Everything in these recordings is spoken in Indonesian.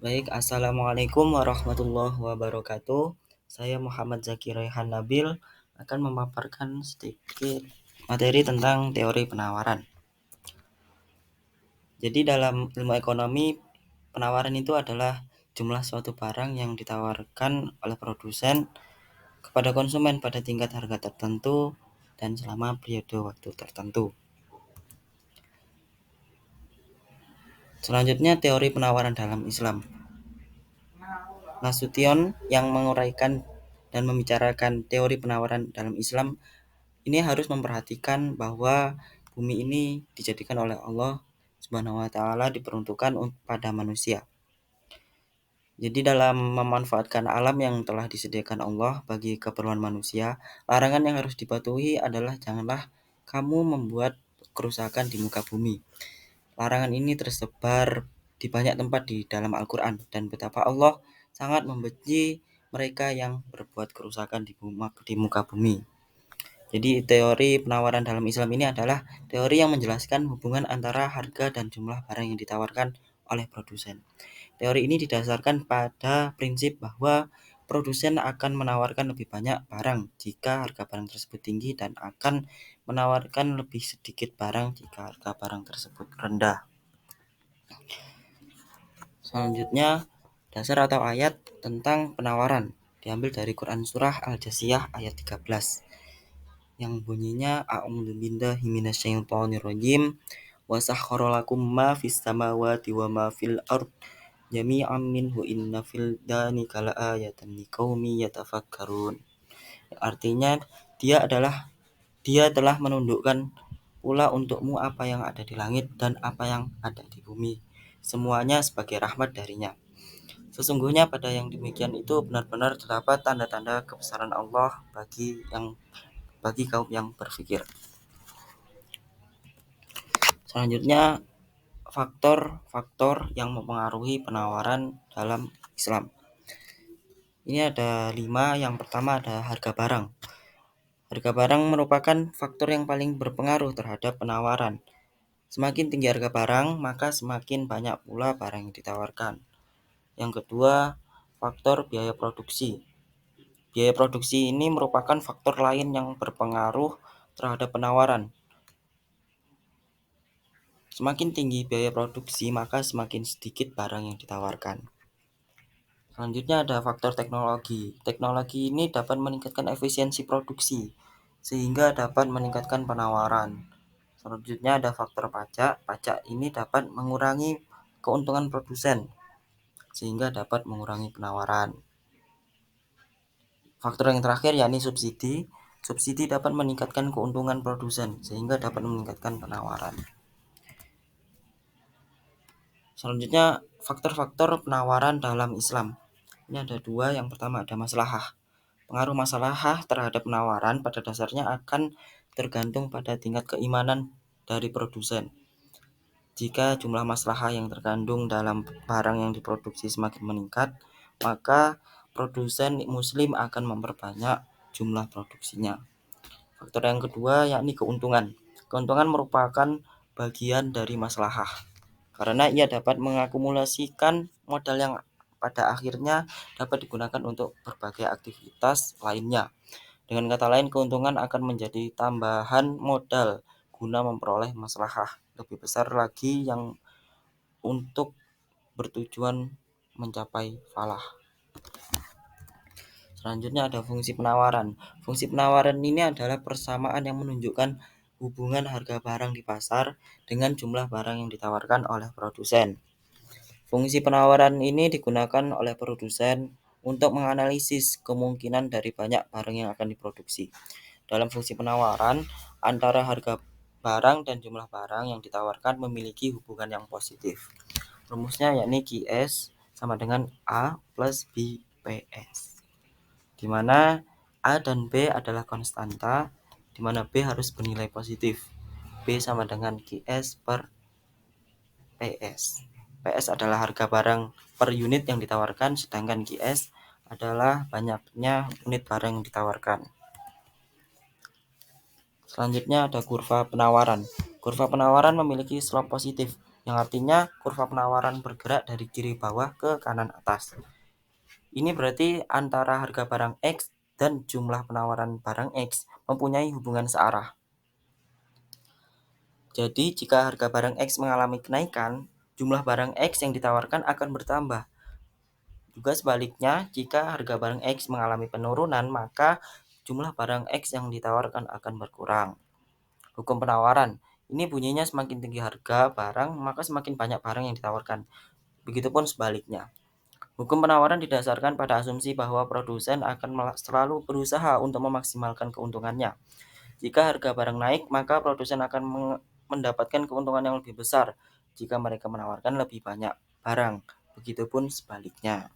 Baik, Assalamualaikum warahmatullahi wabarakatuh. Saya Muhammad Zaki Raihan Nabil akan memaparkan sedikit materi tentang teori penawaran. Jadi dalam ilmu ekonomi, penawaran itu adalah jumlah suatu barang yang ditawarkan oleh produsen kepada konsumen pada tingkat harga tertentu dan selama periode waktu tertentu. Selanjutnya, teori penawaran dalam Islam. Nasution yang menguraikan dan membicarakan teori penawaran dalam Islam ini harus memperhatikan bahwa bumi ini dijadikan oleh Allah Subhanahu wa taala diperuntukkan pada manusia. Jadi dalam memanfaatkan alam yang telah disediakan Allah bagi keperluan manusia, larangan yang harus dipatuhi adalah janganlah kamu membuat kerusakan di muka bumi. Larangan ini tersebar di banyak tempat di dalam Al-Qur'an dan betapa Allah sangat membenci mereka yang berbuat kerusakan di muka bumi. Jadi teori penawaran dalam Islam ini adalah teori yang menjelaskan hubungan antara harga dan jumlah barang yang ditawarkan oleh produsen. Teori ini didasarkan pada prinsip bahwa produsen akan menawarkan lebih banyak barang jika harga barang tersebut tinggi dan akan menawarkan lebih sedikit barang jika harga barang tersebut rendah. Selanjutnya, dasar atau ayat tentang penawaran diambil dari Quran Surah Al-Jasiyah ayat 13. Yang bunyinya a'udzu billahi minasyaitonir rajim wa sakhkhara lakum ma fis samawati wa ma fil ard jami'an minhu inna fil dzalika laayatan liqaumin yatafakkarun. Artinya dia telah menundukkan pula untukmu apa yang ada di langit dan apa yang ada di bumi, semuanya sebagai rahmat darinya. Sesungguhnya pada yang demikian itu benar-benar terdapat tanda-tanda kebesaran Allah bagi kaum yang berpikir. Selanjutnya, faktor-faktor yang mempengaruhi penawaran dalam Islam. Ini ada 5. Yang pertama ada harga barang. Harga barang merupakan faktor yang paling berpengaruh terhadap penawaran. Semakin tinggi harga barang, maka semakin banyak pula barang yang ditawarkan. Yang kedua, faktor biaya produksi. Biaya produksi ini merupakan faktor lain yang berpengaruh terhadap penawaran. Semakin tinggi biaya produksi, maka semakin sedikit barang yang ditawarkan. Selanjutnya ada faktor teknologi. Teknologi ini dapat meningkatkan efisiensi produksi, sehingga dapat meningkatkan penawaran. Selanjutnya ada faktor pajak. Pajak ini dapat mengurangi keuntungan produsen, sehingga dapat mengurangi penawaran. Faktor yang terakhir yakni subsidi. Subsidi dapat meningkatkan keuntungan produsen, sehingga dapat meningkatkan penawaran. Selanjutnya, faktor-faktor penawaran dalam Islam. Ini ada 2. Yang pertama ada maslahah. Pengaruh maslahah terhadap penawaran pada dasarnya akan tergantung pada tingkat keimanan dari produsen. Jika jumlah maslahah yang terkandung dalam barang yang diproduksi semakin meningkat, maka produsen muslim akan memperbanyak jumlah produksinya. Faktor yang kedua yakni keuntungan. Keuntungan merupakan bagian dari maslahah, karena ia dapat mengakumulasikan modal yang pada akhirnya dapat digunakan untuk berbagai aktivitas lainnya. Dengan kata lain, keuntungan akan menjadi tambahan modal guna memperoleh maslahah lebih besar lagi yang untuk bertujuan mencapai falah. Selanjutnya ada fungsi penawaran. Fungsi penawaran ini adalah persamaan yang menunjukkan hubungan harga barang di pasar dengan jumlah barang yang ditawarkan oleh produsen. Fungsi penawaran ini digunakan oleh produsen untuk menganalisis kemungkinan dari banyak barang yang akan diproduksi. Dalam fungsi penawaran, antara harga barang dan jumlah barang yang ditawarkan memiliki hubungan yang positif. Rumusnya yakni QS sama dengan A plus BPS, di mana A dan B adalah konstanta, di mana B harus bernilai positif. B sama dengan QS per PS. PS adalah harga barang per unit yang ditawarkan, sedangkan QS adalah banyaknya unit barang yang ditawarkan. Selanjutnya ada kurva penawaran. Kurva penawaran memiliki slope positif, yang artinya kurva penawaran bergerak dari kiri bawah ke kanan atas. Ini berarti antara harga barang X dan jumlah penawaran barang X mempunyai hubungan searah. Jadi jika harga barang X mengalami kenaikan, jumlah barang X yang ditawarkan akan bertambah. Juga sebaliknya, jika harga barang X mengalami penurunan, maka jumlah barang X yang ditawarkan akan berkurang. Hukum penawaran. Ini bunyinya semakin tinggi harga barang, maka semakin banyak barang yang ditawarkan. Begitupun sebaliknya. Hukum penawaran didasarkan pada asumsi bahwa produsen akan selalu berusaha untuk memaksimalkan keuntungannya. Jika harga barang naik, maka produsen akan mendapatkan keuntungan yang lebih besar jika mereka menawarkan lebih banyak barang. Begitupun sebaliknya.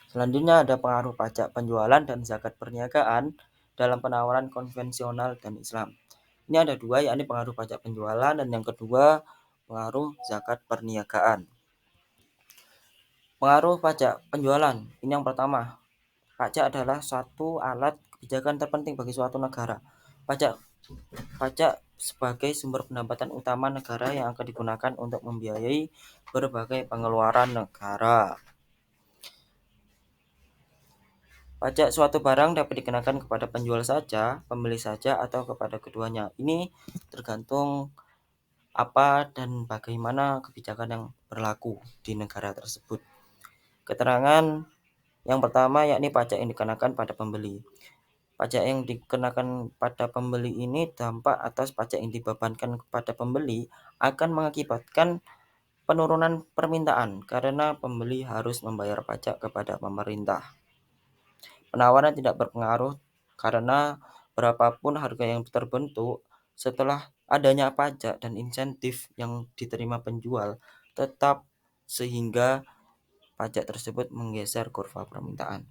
Selanjutnya ada pengaruh pajak penjualan dan zakat perniagaan dalam penawaran konvensional dan Islam. Ini ada dua, yakni pengaruh pajak penjualan dan yang kedua pengaruh zakat perniagaan. Pengaruh pajak penjualan. Ini yang pertama. Pajak adalah suatu alat kebijakan terpenting bagi suatu negara. Pajak sebagai sumber pendapatan utama negara yang akan digunakan untuk membiayai berbagai pengeluaran negara. Pajak suatu barang dapat dikenakan kepada penjual saja, pembeli saja, atau kepada keduanya. Ini tergantung apa dan bagaimana kebijakan yang berlaku di negara tersebut. Keterangan yang pertama yakni pajak yang dikenakan pada pembeli. Pajak yang dikenakan pada pembeli ini dampak atas pajak yang dibebankan kepada pembeli akan mengakibatkan penurunan permintaan karena pembeli harus membayar pajak kepada pemerintah. Penawaran tidak berpengaruh karena berapapun harga yang terbentuk setelah adanya pajak dan insentif yang diterima penjual tetap, sehingga pajak tersebut menggeser kurva permintaan.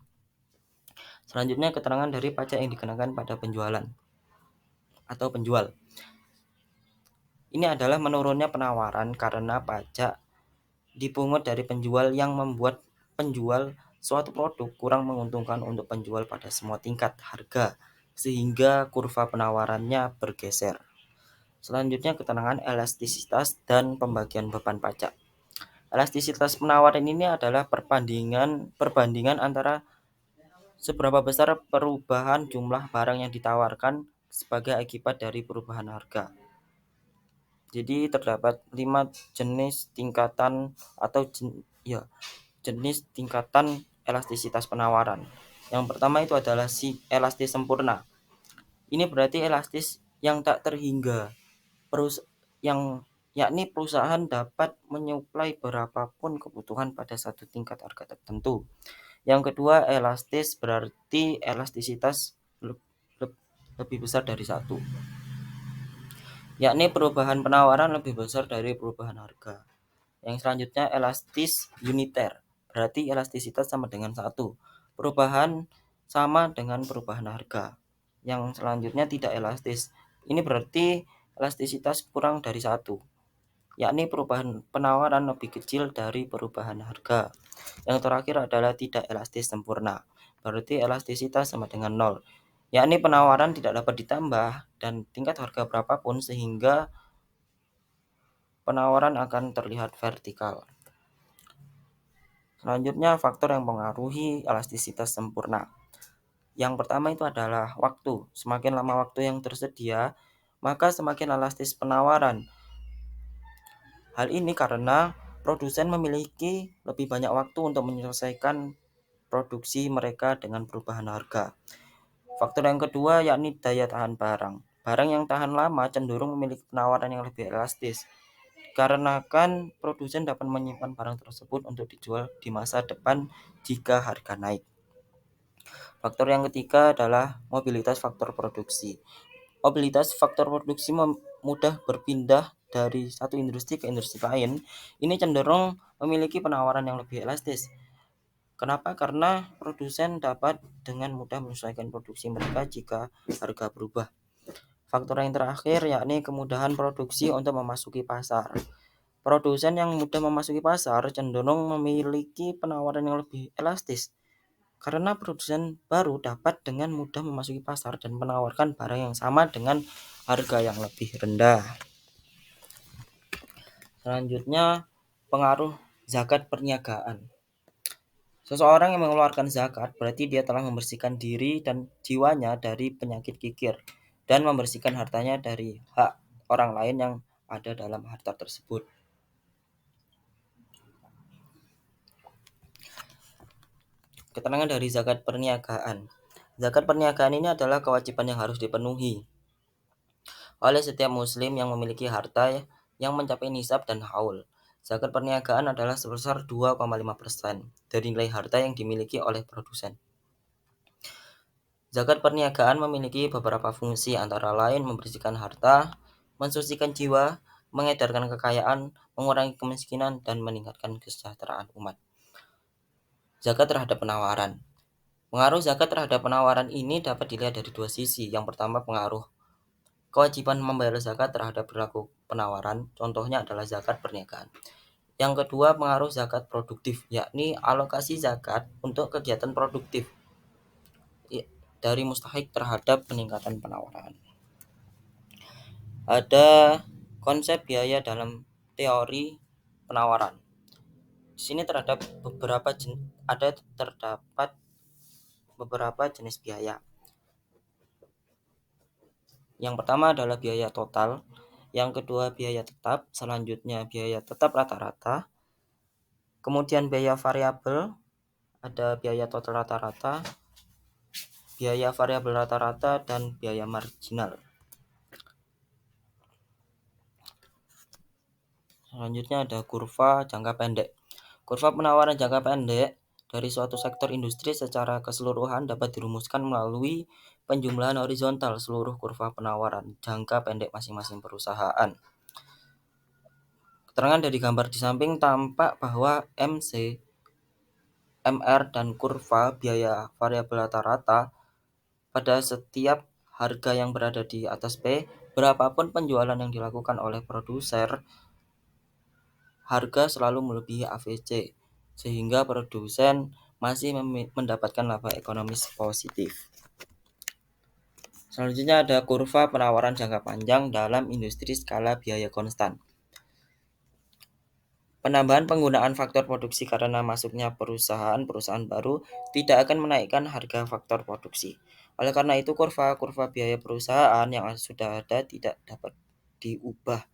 Selanjutnya keterangan dari pajak yang dikenakan pada penjualan atau penjual. Ini adalah menurunnya penawaran karena pajak dipungut dari penjual yang membuat penjual suatu produk kurang menguntungkan untuk penjual pada semua tingkat harga, sehingga kurva penawarannya bergeser. Selanjutnya keterangan elastisitas dan pembagian beban pajak. Elastisitas penawaran ini adalah perbandingan antara seberapa besar perubahan jumlah barang yang ditawarkan sebagai akibat dari perubahan harga. Jadi terdapat 5 jenis tingkatan atau jenis tingkatan elastisitas penawaran. Yang pertama itu adalah si elastis sempurna. Ini berarti elastis yang tak terhingga. Yakni perusahaan dapat menyuplai berapapun kebutuhan pada satu tingkat harga tertentu. Yang kedua, elastis berarti elastisitas lebih besar dari satu, yakni perubahan penawaran lebih besar dari perubahan harga. Yang selanjutnya elastis uniter, berarti elastisitas sama dengan satu, perubahan sama dengan perubahan harga. Yang selanjutnya tidak elastis, ini berarti elastisitas kurang dari satu, yakni perubahan penawaran lebih kecil dari perubahan harga. Yang terakhir adalah tidak elastis sempurna, berarti elastisitas sama dengan 0, yakni penawaran tidak dapat ditambah dan tingkat harga berapapun sehingga penawaran akan terlihat vertikal. Selanjutnya faktor yang mempengaruhi elastisitas sempurna. Yang pertama itu adalah waktu. Semakin lama waktu yang tersedia, maka semakin elastis penawaran. Hal ini karena produsen memiliki lebih banyak waktu untuk menyelesaikan produksi mereka dengan perubahan harga. Faktor yang kedua yakni daya tahan barang. Barang yang tahan lama cenderung memiliki penawaran yang lebih elastis, karena kan produsen dapat menyimpan barang tersebut untuk dijual di masa depan jika harga naik. Faktor yang ketiga adalah mobilitas faktor produksi. Mobilitas faktor produksi mudah berpindah dari satu industri ke industri lain. Ini cenderung memiliki penawaran yang lebih elastis. Kenapa? Karena produsen dapat dengan mudah menyesuaikan produksi mereka jika harga berubah. Faktor yang terakhir yakni kemudahan produksi untuk memasuki pasar. Produsen yang mudah memasuki pasar cenderung memiliki penawaran yang lebih elastis, karena produsen baru dapat dengan mudah memasuki pasar dan menawarkan barang yang sama dengan harga yang lebih rendah. Selanjutnya, pengaruh zakat perniagaan. Seseorang yang mengeluarkan zakat berarti dia telah membersihkan diri dan jiwanya dari penyakit kikir dan membersihkan hartanya dari hak orang lain yang ada dalam harta tersebut. Keterangan dari zakat perniagaan. Zakat perniagaan ini adalah kewajiban yang harus dipenuhi oleh setiap muslim yang memiliki harta yang mencapai nisab dan haul. Zakat perniagaan adalah sebesar 2,5% dari nilai harta yang dimiliki oleh produsen. Zakat perniagaan memiliki beberapa fungsi, antara lain membersihkan harta, mensucikan jiwa, mengedarkan kekayaan, mengurangi kemiskinan, dan meningkatkan kesejahteraan umat. Zakat terhadap penawaran. Pengaruh zakat terhadap penawaran ini dapat dilihat dari dua sisi. Yang pertama, pengaruh kewajiban membayar zakat terhadap perilaku penawaran, contohnya adalah zakat perniagaan. Yang kedua, pengaruh zakat produktif, yakni alokasi zakat untuk kegiatan produktif dari mustahik terhadap peningkatan penawaran. Ada konsep biaya dalam teori penawaran. Di sini terdapat beberapa jenis biaya. Yang pertama adalah biaya total, yang kedua biaya tetap, selanjutnya biaya tetap rata-rata, kemudian biaya variabel, ada biaya total rata-rata, biaya variabel rata-rata, dan biaya marginal. Selanjutnya ada kurva jangka pendek. Kurva penawaran jangka pendek dari suatu sektor industri secara keseluruhan dapat dirumuskan melalui penjumlahan horizontal seluruh kurva penawaran jangka pendek masing-masing perusahaan. Keterangan dari gambar di samping tampak bahwa MC, MR, dan kurva biaya variabel rata-rata pada setiap harga yang berada di atas P, berapapun penjualan yang dilakukan oleh produser, harga selalu melebihi AVC, sehingga produsen masih mendapatkan laba ekonomis positif. Selanjutnya ada kurva penawaran jangka panjang dalam industri skala biaya konstan. Penambahan penggunaan faktor produksi karena masuknya perusahaan baru tidak akan menaikkan harga faktor produksi. Oleh karena itu, kurva biaya perusahaan yang sudah ada tidak dapat diubah.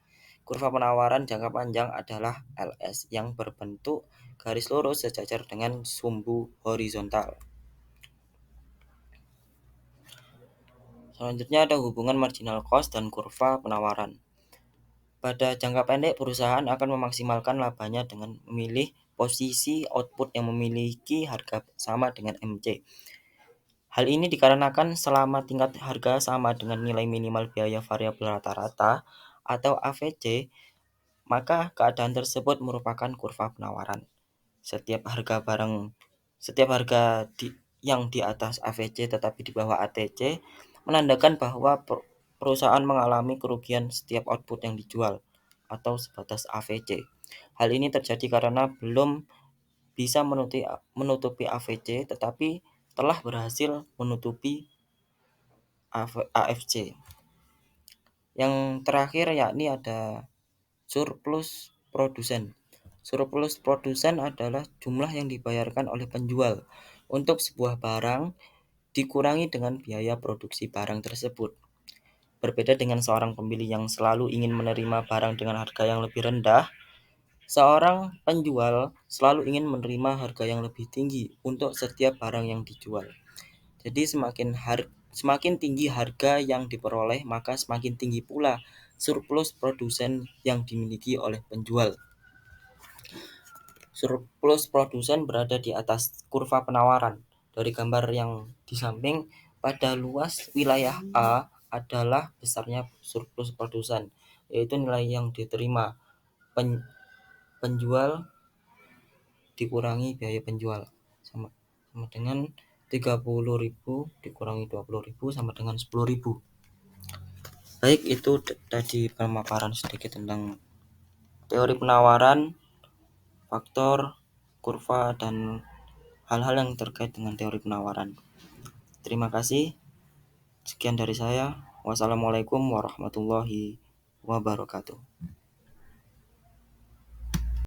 Kurva penawaran jangka panjang adalah LS yang berbentuk garis lurus sejajar dengan sumbu horizontal. Selanjutnya ada hubungan marginal cost dan kurva penawaran. Pada jangka pendek, perusahaan akan memaksimalkan labanya dengan memilih posisi output yang memiliki harga sama dengan MC. Hal ini dikarenakan selama tingkat harga sama dengan nilai minimal biaya variabel rata-rata atau AVC, maka keadaan tersebut merupakan kurva penawaran. Setiap harga yang di atas AVC tetapi di bawah ATC menandakan bahwa perusahaan mengalami kerugian setiap output yang dijual atau sebatas AVC. Hal ini terjadi karena belum bisa menutupi AVC tetapi telah berhasil menutupi AFC. Yang terakhir yakni ada surplus produsen. Surplus produsen adalah jumlah yang dibayarkan oleh penjual untuk sebuah barang dikurangi dengan biaya produksi barang tersebut. Berbeda dengan seorang pembeli yang selalu ingin menerima barang dengan harga yang lebih rendah, seorang penjual selalu ingin menerima harga yang lebih tinggi untuk setiap barang yang dijual. Jadi semakin tinggi harga yang diperoleh, maka semakin tinggi pula surplus produsen yang dimiliki oleh penjual. Surplus produsen berada di atas kurva penawaran. Dari gambar yang di samping, pada luas wilayah A adalah besarnya surplus produsen, yaitu nilai yang diterima penjual dikurangi biaya penjual, sama dengan 30.000 dikurangi 20.000 sama dengan 10.000. Baik, itu tadi pemaparan sedikit tentang teori penawaran, faktor, kurva, dan hal-hal yang terkait dengan teori penawaran. Terima kasih. Sekian dari saya. Wassalamualaikum warahmatullahi wabarakatuh.